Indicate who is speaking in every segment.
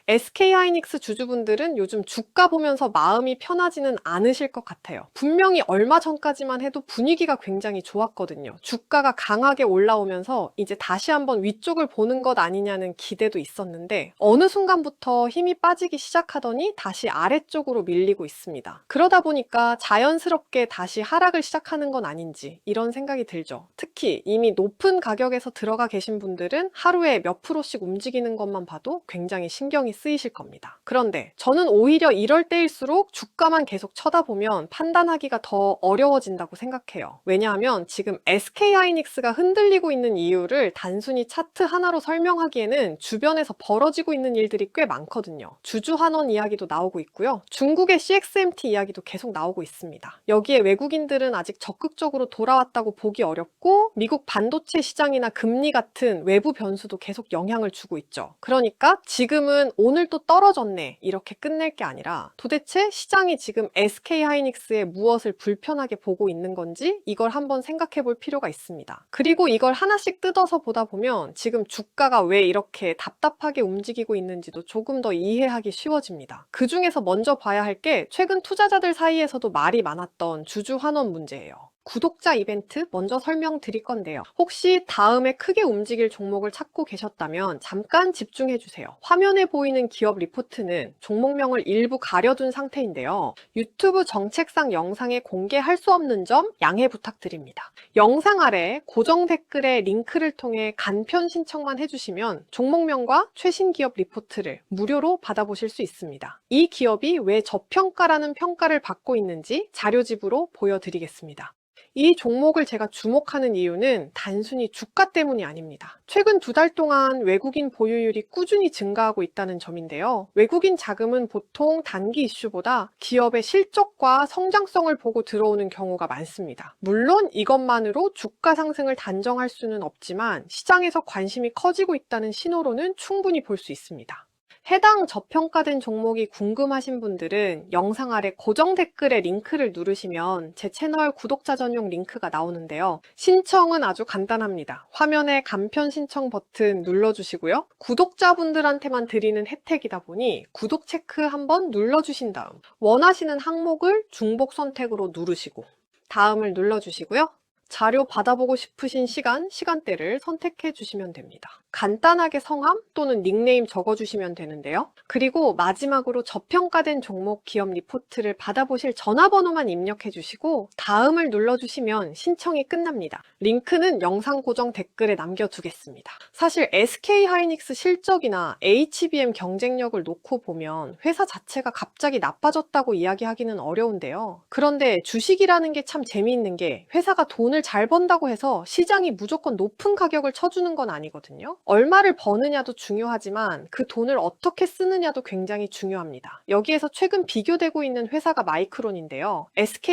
Speaker 1: SK하이닉스 주주분들은 요즘 주가 보면서 마음이 편하지는 않으실 것 같아요. 분명히 얼마 전까지만 해도 분위기가 굉장히 좋았거든요. 주가가 강하게 올라오면서 이제 다시 한번 위쪽을 보는 것 아니냐는 기대도 있었는데 어느 순간부터 힘이 빠지기 시작하더니 다시 아래쪽으로 밀리고 있습니다. 그러다 보니까 자연스럽게 다시 하락을 시작하는 건 아닌지 이런 생각이 들죠. 특히 이미 높은 가격에서 들어가 계신 분들은 하루에 몇 프로씩 움직이는 것만 봐도 굉장히 신경이 쓰이실 겁니다. 그런데 저는 오히려 이럴 때일수록 주가만 계속 쳐다보면 판단하기가 더 어려워진다고 생각해요. 왜냐하면 지금 SK하이닉스가 흔들리고 있는 이유를 단순히 차트 하나로 설명하기에는 주변에서 벌어지고 있는 일들이 꽤 많거든요. 주주환원 이야기도 나오고 있고요. 중국의 CXMT 이야기도 계속 나오고 있습니다. 여기에 외국인들은 아직 적극적으로 돌아왔다고 보기 어렵고 미국 반도체 시장이나 금리 같은 외부 변수도 계속 영향을 주고 있죠. 그러니까 지금은 오늘 또 떨어졌네 이렇게 끝낼 게 아니라 도대체 시장이 지금 SK하이닉스에 무엇을 불편하게 보고 있는 건지 이걸 한번 생각해 볼 필요가 있습니다. 그리고 이걸 하나씩 뜯어서 보다 보면 지금 주가가 왜 이렇게 답답하게 움직이고 있는지도 조금 더 이해하기 쉬워집니다. 그 중에서 먼저 봐야 할 게 최근 투자자들 사이에서도 말이 많았던 주주 환원 문제예요. 구독자 이벤트 먼저 설명드릴 건데요. 혹시 다음에 크게 움직일 종목을 찾고 계셨다면 잠깐 집중해 주세요. 화면에 보이는 기업 리포트는 종목명을 일부 가려둔 상태인데요. 유튜브 정책상 영상에 공개할 수 없는 점 양해 부탁드립니다. 영상 아래 고정 댓글에 링크를 통해 간편 신청만 해주시면 종목명과 최신 기업 리포트를 무료로 받아보실 수 있습니다. 이 기업이 왜 저평가라는 평가를 받고 있는지 자료집으로 보여드리겠습니다. 이 종목을 제가 주목하는 이유는 단순히 주가 때문이 아닙니다. 최근 2달 동안 외국인 보유율이 꾸준히 증가하고 있다는 점인데요. 외국인 자금은 보통 단기 이슈보다 기업의 실적과 성장성을 보고 들어오는 경우가 많습니다. 물론 이것만으로 주가 상승을 단정할 수는 없지만 시장에서 관심이 커지고 있다는 신호로는 충분히 볼 수 있습니다. 해당 저평가된 종목이 궁금하신 분들은 영상 아래 고정 댓글에 링크를 누르시면 제 채널 구독자 전용 링크가 나오는데요. 신청은 아주 간단합니다. 화면에 간편 신청 버튼 눌러주시고요. 구독자분들한테만 드리는 혜택이다 보니 구독 체크 한번 눌러주신 다음 원하시는 항목을 중복 선택으로 누르시고 다음을 눌러주시고요. 자료 받아보고 싶으신 시간대를 선택해 주시면 됩니다. 간단하게 성함 또는 닉네임 적어주시면 되는데요. 그리고 마지막으로 저평가된 종목 기업 리포트를 받아보실 전화번호만 입력해 주시고 다음을 눌러주시면 신청이 끝납니다. 링크는 영상 고정 댓글에 남겨두겠습니다. 사실 SK하이닉스 실적이나 HBM 경쟁력을 놓고 보면 회사 자체가 갑자기 나빠졌다고 이야기하기는 어려운데요. 그런데 주식이라는 게 참 재미있는 게 회사가 돈을 잘 번다고 해서 시장이 무조건 높은 가격을 쳐주는 건 아니거든요. 얼마를 버느냐도 중요하지만 그 돈을 어떻게 쓰느냐도 굉장히 중요합니다. 여기에서 최근 비교되고 있는 회사가 마이크론인데요.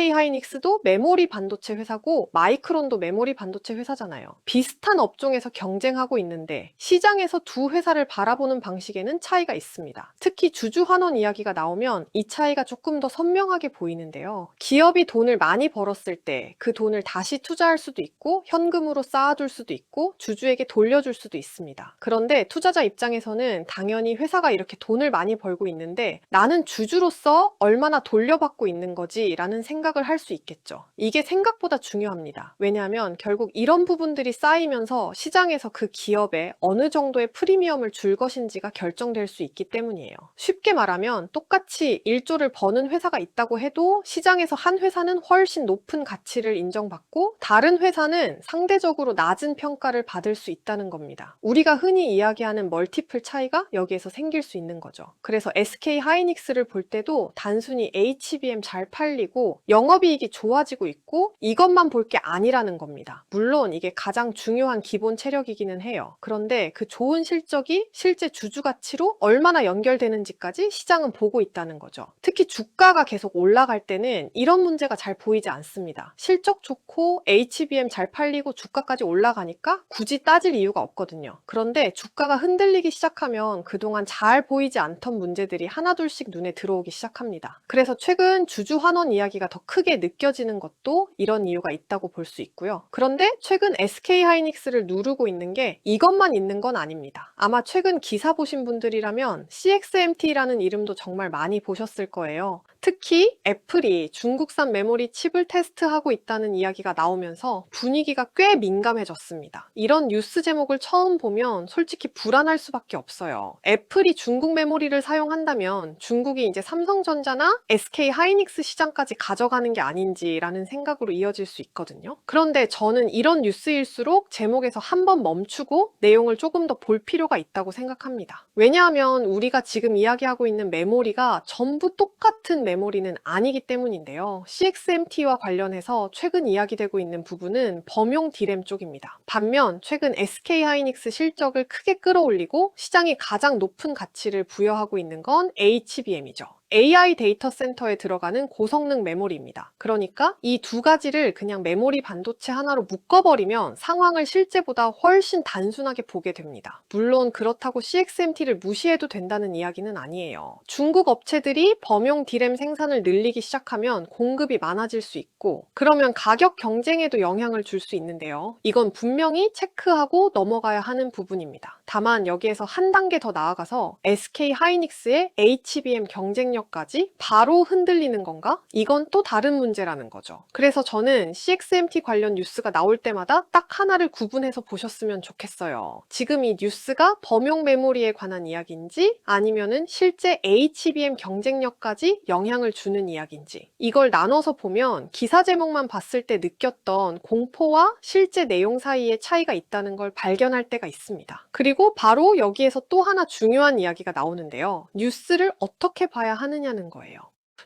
Speaker 1: SK하이닉스도 메모리 반도체 회사고 마이크론도 메모리 반도체 회사잖아요. 비슷한 업종에서 경쟁하고 있는데 시장에서 두 회사를 바라보는 방식에는 차이가 있습니다. 특히 주주 환원 이야기가 나오면 이 차이가 조금 더 선명하게 보이는데요. 기업이 돈을 많이 벌었을 때 그 돈을 다시 투자할 수도 있고 현금으로 쌓아둘 수도 있고 주주에게 돌려줄 수도 있습니다. 그런데 투자자 입장에서는 당연히 회사가 이렇게 돈을 많이 벌고 있는데 나는 주주로서 얼마나 돌려받고 있는 거지 라는 생각을 할 수 있겠죠. 이게 생각보다 중요합니다. 왜냐하면 결국 이런 부분들이 쌓이면서 시장에서 그 기업에 어느 정도의 프리미엄을 줄 것인지가 결정될 수 있기 때문이에요. 쉽게 말하면 똑같이 1조를 버는 회사가 있다고 해도 시장에서 한 회사는 훨씬 높은 가치를 인정받고 다른 회사는 상대적으로 낮은 평가를 받을 수 있다는 겁니다. 우리가 흔히 이야기하는 멀티플 차이가 여기에서 생길 수 있는 거죠. 그래서 SK하이닉스를 볼 때도 단순히 HBM 잘 팔리고 영업이익이 좋아지고 있고 이것만 볼 게 아니라는 겁니다. 물론 이게 가장 중요한 기본 체력이기는 해요. 그런데 그 좋은 실적이 실제 주주 가치로 얼마나 연결되는지까지 시장은 보고 있다는 거죠. 특히 주가가 계속 올라갈 때는 이런 문제가 잘 보이지 않습니다. 실적 좋고 HBM 잘 팔리고 주가까지 올라가니까 굳이 따질 이유가 없거든요. 그런데 주가가 흔들리기 시작하면 그동안 잘 보이지 않던 문제들이 하나둘씩 눈에 들어오기 시작합니다. 그래서 최근 주주 환원 이야기가 더 크게 느껴지는 것도 이런 이유가 있다고 볼 수 있고요. 그런데 최근 SK하이닉스를 누르고 있는 게 이것만 있는 건 아닙니다. 아마 최근 기사 보신 분들이라면 CXMT라는 이름도 정말 많이 보셨을 거예요. 특히 애플이 중국산 메모리 칩을 테스트하고 있다는 이야기가 나오면서 분위기가 꽤 민감해졌습니다. 이런 뉴스 제목을 처음 보면 솔직히 불안할 수밖에 없어요. 애플이 중국 메모리를 사용한다면 중국이 이제 삼성전자나 SK하이닉스 시장까지 가져가는 게 아닌지라는 생각으로 이어질 수 있거든요. 그런데 저는 이런 뉴스일수록 제목에서 한번 멈추고 내용을 조금 더 볼 필요가 있다고 생각합니다. 왜냐하면 우리가 지금 이야기하고 있는 메모리가 전부 똑같은 메모리는 아니기 때문인데요. CXMT와 관련해서 최근 이야기되고 있는 부분은 범용 D램 쪽입니다. 반면 최근 SK하이닉스 실적을 크게 끌어올리고 시장이 가장 높은 가치를 부여하고 있는 건 HBM이죠. AI 데이터 센터에 들어가는 고성능 메모리입니다. 그러니까 이 두 가지를 그냥 메모리 반도체 하나로 묶어버리면 상황을 실제보다 훨씬 단순하게 보게 됩니다. 물론 그렇다고 CXMT를 무시해도 된다는 이야기는 아니에요. 중국 업체들이 범용 D램 생산을 늘리기 시작하면 공급이 많아질 수 있고 그러면 가격 경쟁에도 영향을 줄 수 있는데요. 이건 분명히 체크하고 넘어가야 하는 부분입니다. 다만 여기에서 한 단계 더 나아가서 SK하이닉스의 HBM 경쟁력까지 바로 흔들리는 건가? 이건 또 다른 문제라는 거죠. 그래서 저는 CXMT 관련 뉴스가 나올 때마다 딱 하나를 구분해서 보셨으면 좋겠어요. 지금 이 뉴스가 범용 메모리에 관한 이야기인지 아니면은 실제 HBM 경쟁력까지 영향을 주는 이야기인지 이걸 나눠서 보면 기사 제목만 봤을 때 느꼈던 공포와 실제 내용 사이에 차이가 있다는 걸 발견할 때가 있습니다. 그리고 바로 여기에서 또 하나 중요한 이야기가 나오는데요. 뉴스를 어떻게 봐야 하느냐는 거예요.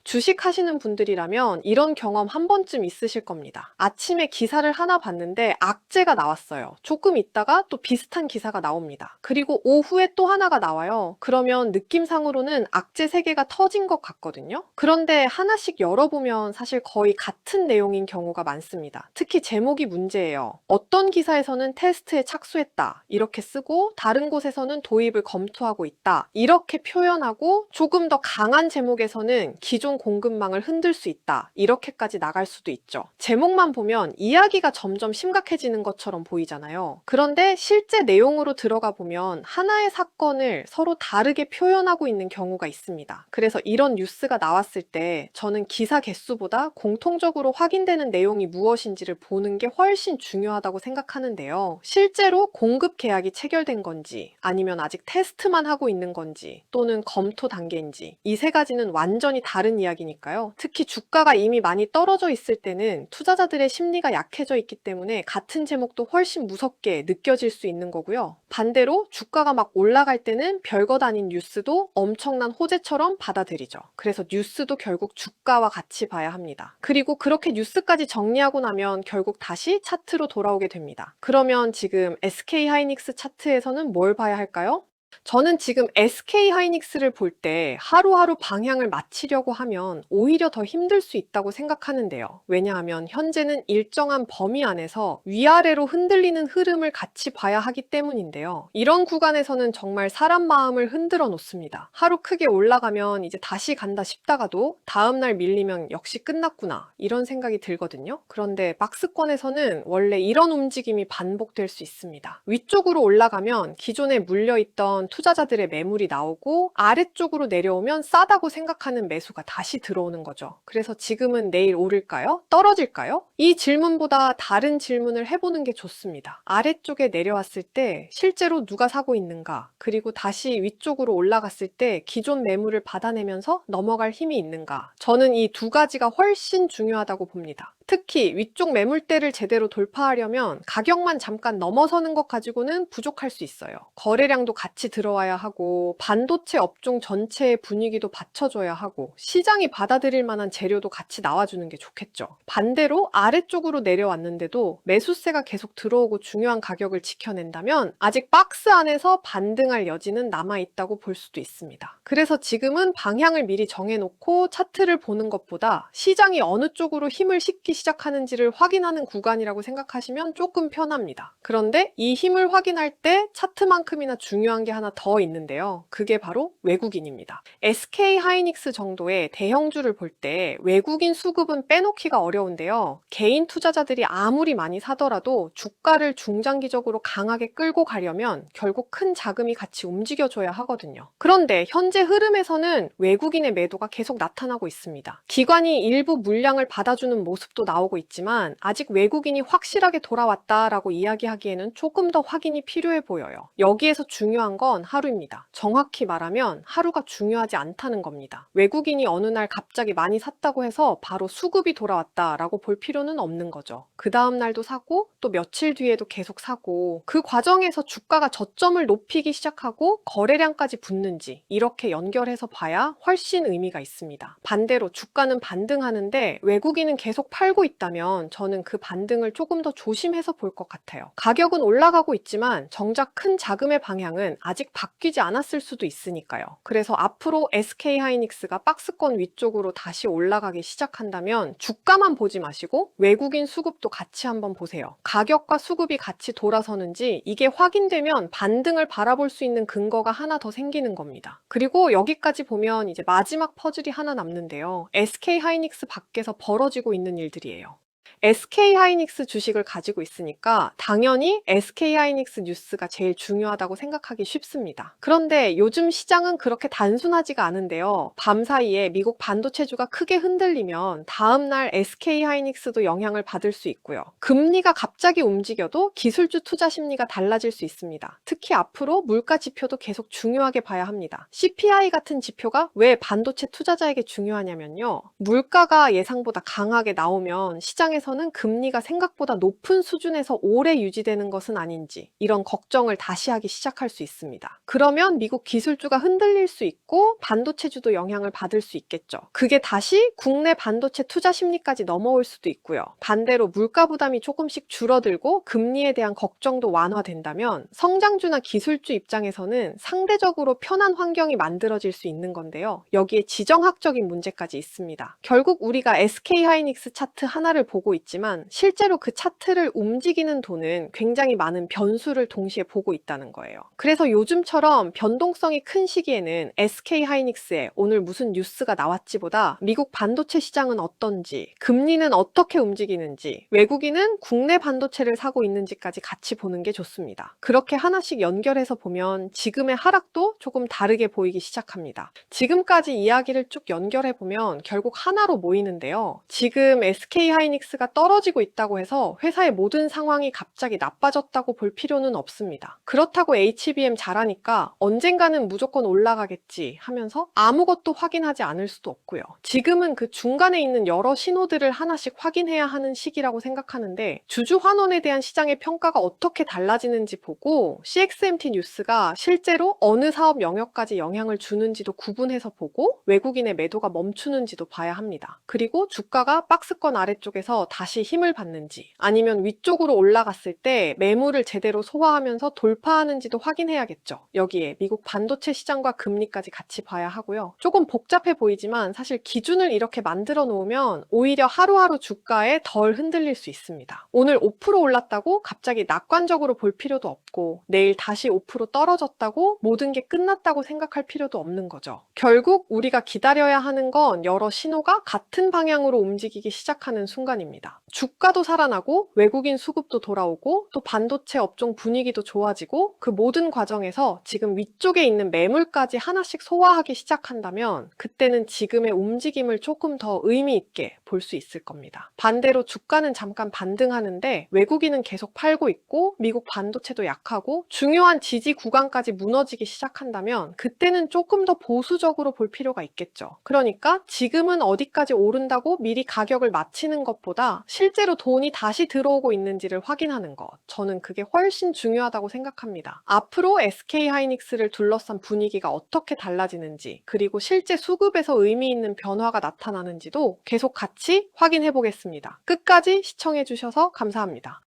Speaker 1: 주식 하시는 분들이라면 이런 경험 한 번쯤 있으실 겁니다. 아침에 기사를 하나 봤는데 악재가 나왔어요. 조금 있다가 또 비슷한 기사가 나옵니다. 그리고 오후에 또 하나가 나와요. 그러면 느낌상으로는 악재 3개가 터진 것 같거든요. 그런데 하나씩 열어보면 사실 거의 같은 내용인 경우가 많습니다. 특히 제목이 문제예요. 어떤 기사에서는 테스트에 착수했다 이렇게 쓰고 다른 곳에서는 도입을 검토하고 있다 이렇게 표현하고 조금 더 강한 제목에서는 기존 공급망을 흔들 수 있다 이렇게까지 나갈 수도 있죠. 제목만 보면 이야기가 점점 심각해지는 것처럼 보이잖아요. 그런데 실제 내용으로 들어가 보면 하나의 사건을 서로 다르게 표현하고 있는 경우가 있습니다. 그래서 이런 뉴스가 나왔을 때 저는 기사 개수보다 공통적으로 확인되는 내용이 무엇인지를 보는 게 훨씬 중요하다고 생각하는데요. 실제로 공급 계약이 체결된 건지 아니면 아직 테스트만 하고 있는 건지 또는 검토 단계인지 이 3가지는 완전히 다른 이야기니까요. 특히 주가가 이미 많이 떨어져 있을 때는 투자자들의 심리가 약해져 있기 때문에 같은 제목도 훨씬 무섭게 느껴질 수 있는 거고요. 반대로 주가가 막 올라갈 때는 별것 아닌 뉴스도 엄청난 호재처럼 받아들이죠. 그래서 뉴스도 결국 주가와 같이 봐야 합니다. 그리고 그렇게 뉴스까지 정리하고 나면 결국 다시 차트로 돌아오게 됩니다. 그러면 지금 SK하이닉스 차트에서는 뭘 봐야 할까요? 저는 지금 SK하이닉스를 볼 때 하루하루 방향을 맞추려고 하면 오히려 더 힘들 수 있다고 생각하는데요. 왜냐하면 현재는 일정한 범위 안에서 위아래로 흔들리는 흐름을 같이 봐야 하기 때문인데요. 이런 구간에서는 정말 사람 마음을 흔들어 놓습니다. 하루 크게 올라가면 이제 다시 간다 싶다가도 다음날 밀리면 역시 끝났구나 이런 생각이 들거든요. 그런데 박스권에서는 원래 이런 움직임이 반복될 수 있습니다. 위쪽으로 올라가면 기존에 물려있던 투자자들의 매물이 나오고 아래쪽으로 내려오면 싸다고 생각하는 매수가 다시 들어오는 거죠. 그래서 지금은 내일 오를까요? 떨어질까요? 이 질문보다 다른 질문을 해보는 게 좋습니다. 아래쪽에 내려왔을 때 실제로 누가 사고 있는가? 그리고 다시 위쪽으로 올라갔을 때 기존 매물을 받아내면서 넘어갈 힘이 있는가? 저는 이 2가지가 훨씬 중요하다고 봅니다. 특히 위쪽 매물대를 제대로 돌파하려면 가격만 잠깐 넘어서는 것 가지고는 부족할 수 있어요. 거래량도 같이 들어와야 하고 반도체 업종 전체의 분위기도 받쳐줘야 하고 시장이 받아들일 만한 재료도 같이 나와주는 게 좋겠죠. 반대로 아래쪽으로 내려왔는데도 매수세가 계속 들어오고 중요한 가격을 지켜낸다면 아직 박스 안에서 반등할 여지는 남아있다고 볼 수도 있습니다. 그래서 지금은 방향을 미리 정해놓고 차트를 보는 것보다 시장이 어느 쪽으로 힘을 싣기 시작하는지를 확인하는 구간이라고 생각하시면 조금 편합니다. 그런데 이 힘을 확인할 때 차트만큼이나 중요한 게 하나 더 있는데요. 그게 바로 외국인입니다. SK 하이닉스 정도의 대형주를 볼 때 외국인 수급은 빼놓기가 어려운데요. 개인 투자자들이 아무리 많이 사더라도 주가를 중장기적으로 강하게 끌고 가려면 결국 큰 자금이 같이 움직여줘야 하거든요. 그런데 현재 흐름에서는 외국인의 매도가 계속 나타나고 있습니다. 기관이 일부 물량을 받아주는 모습도 나오고 있지만 아직 외국인이 확실하게 돌아왔다라고 이야기하기에는 조금 더 확인이 필요해 보여요. 여기에서 중요한 건 하루입니다. 정확히 말하면 하루가 중요하지 않다는 겁니다. 외국인이 어느 날 갑자기 많이 샀다고 해서 바로 수급이 돌아왔다라고 볼 필요는 없는 거죠. 그 다음 날도 사고 또 며칠 뒤에도 계속 사고 그 과정에서 주가가 저점을 높이기 시작하고 거래량까지 붙는지 이렇게 연결해서 봐야 훨씬 의미가 있습니다. 반대로 주가는 반등하는데 외국인은 계속 팔고 있다면 저는 그 반등을 조금 더 조심해서 볼 것 같아요. 가격은 올라가고 있지만 정작 큰 자금의 방향은 아직 바뀌지 않았을 수도 있으니까요. 그래서 앞으로 SK 하이닉스가 박스권 위쪽으로 다시 올라가기 시작한다면 주가만 보지 마시고 외국인 수급도 같이 한번 보세요. 가격과 수급이 같이 돌아서는지 이게 확인되면 반등을 바라볼 수 있는 근거가 하나 더 생기는 겁니다. 그리고 여기까지 보면 이제 마지막 퍼즐이 하나 남는데요. SK 하이닉스 밖에서 벌어지고 있는 일들이에요. SK 하이닉스 주식을 가지고 있으니까 당연히 SK 하이닉스 뉴스가 제일 중요하다고 생각하기 쉽습니다. 그런데 요즘 시장은 그렇게 단순하지가 않은데요. 밤사이에 미국 반도체주가 크게 흔들리면 다음날 SK 하이닉스도 영향을 받을 수 있고요. 금리가 갑자기 움직여도 기술주 투자 심리가 달라질 수 있습니다. 특히 앞으로 물가 지표도 계속 중요하게 봐야 합니다. CPI 같은 지표가 왜 반도체 투자자에게 중요하냐면요. 물가가 예상보다 강하게 나오면 시장에서 는 금리가 생각보다 높은 수준에서 오래 유지되는 것은 아닌지 이런 걱정을 다시 하기 시작할 수 있습니다. 그러면 미국 기술주가 흔들릴 수 있고 반도체주도 영향을 받을 수 있겠죠. 그게 다시 국내 반도체 투자 심리까지 넘어올 수도 있고요. 반대로 물가 부담이 조금씩 줄어들고 금리에 대한 걱정도 완화된다면 성장주나 기술주 입장에서는 상대적으로 편한 환경이 만들어질 수 있는 건데요. 여기에 지정학적인 문제까지 있습니다. 결국 우리가 SK 하이닉스 차트 하나를 보고 있지만 실제로 그 차트를 움직이는 돈은 굉장히 많은 변수를 동시에 보고 있다는 거예요. 그래서 요즘처럼 변동성이 큰 시기에는 SK 하이닉스에 오늘 무슨 뉴스가 나왔지보다 미국 반도체 시장은 어떤지, 금리는 어떻게 움직이는지, 외국인은 국내 반도체를 사고 있는지까지 같이 보는 게 좋습니다. 그렇게 하나씩 연결해서 보면 지금의 하락도 조금 다르게 보이기 시작합니다. 지금까지 이야기를 쭉 연결해보면 결국 하나로 모이는데요. 지금 SK 하이닉스가 떨어지고 있다고 해서 회사의 모든 상황이 갑자기 나빠졌다고 볼 필요는 없습니다. 그렇다고 HBM 잘하니까 언젠가는 무조건 올라가겠지 하면서 아무것도 확인하지 않을 수도 없고요. 지금은 그 중간에 있는 여러 신호들을 하나씩 확인해야 하는 시기라고 생각하는데 주주 환원에 대한 시장의 평가가 어떻게 달라지는지 보고 CXMT 뉴스가 실제로 어느 사업 영역까지 영향을 주는지도 구분해서 보고 외국인의 매도가 멈추는지도 봐야 합니다. 그리고 주가가 박스권 아래쪽에서 다시 힘을 받는지 아니면 위쪽으로 올라갔을 때 매물을 제대로 소화하면서 돌파하는지도 확인해야겠죠. 여기에 미국 반도체 시장과 금리까지 같이 봐야 하고요. 조금 복잡해 보이지만 사실 기준을 이렇게 만들어 놓으면 오히려 하루하루 주가에 덜 흔들릴 수 있습니다. 오늘 5% 올랐다고 갑자기 낙관적으로 볼 필요도 없고 내일 다시 5% 떨어졌다고 모든 게 끝났다고 생각할 필요도 없는 거죠. 결국 우리가 기다려야 하는 건 여러 신호가 같은 방향으로 움직이기 시작하는 순간입니다. 주가도 살아나고 외국인 수급도 돌아오고 또 반도체 업종 분위기도 좋아지고 그 모든 과정에서 지금 위쪽에 있는 매물까지 하나씩 소화하기 시작한다면 그때는 지금의 움직임을 조금 더 의미 있게 볼 수 있을 겁니다. 반대로 주가는 잠깐 반등하는데 외국인은 계속 팔고 있고 미국 반도체도 약하고 중요한 지지 구간까지 무너지기 시작한다면 그때는 조금 더 보수적으로 볼 필요가 있겠죠. 그러니까 지금은 어디까지 오른다고 미리 가격을 맞히는 것보다 것보다 실제로 돈이 다시 들어오고 있는지를 확인하는 것. 저는 그게 훨씬 중요하다고 생각합니다. 앞으로 SK 하이닉스를 둘러싼 분위기가 어떻게 달라지는지, 그리고 실제 수급에서 의미 있는 변화가 나타나는지도 계속 같이 확인해 보겠습니다. 끝까지 시청해 주셔서 감사합니다.